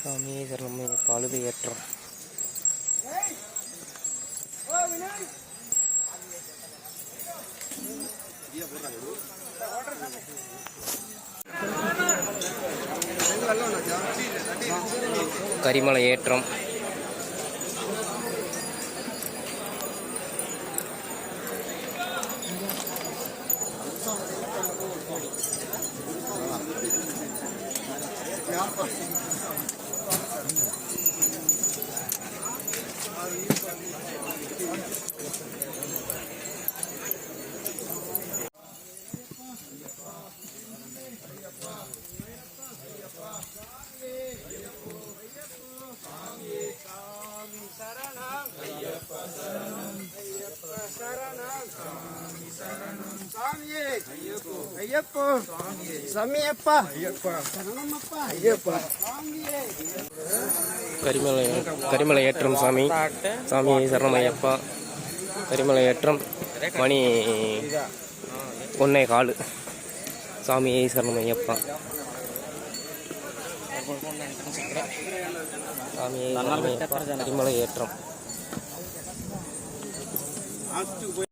சாமி சரணம் பழுது ஏற்றம். கரிமலை ஏற்றம். கரிமலை ஏற்றம் சாமி. சாமி சரணம் ஐயப்பா. கரிமலை ஏற்றம் மணி 1:15. சாமி சரணம் ஐயப்பா. சாமி கரிமலை ஏற்றம்.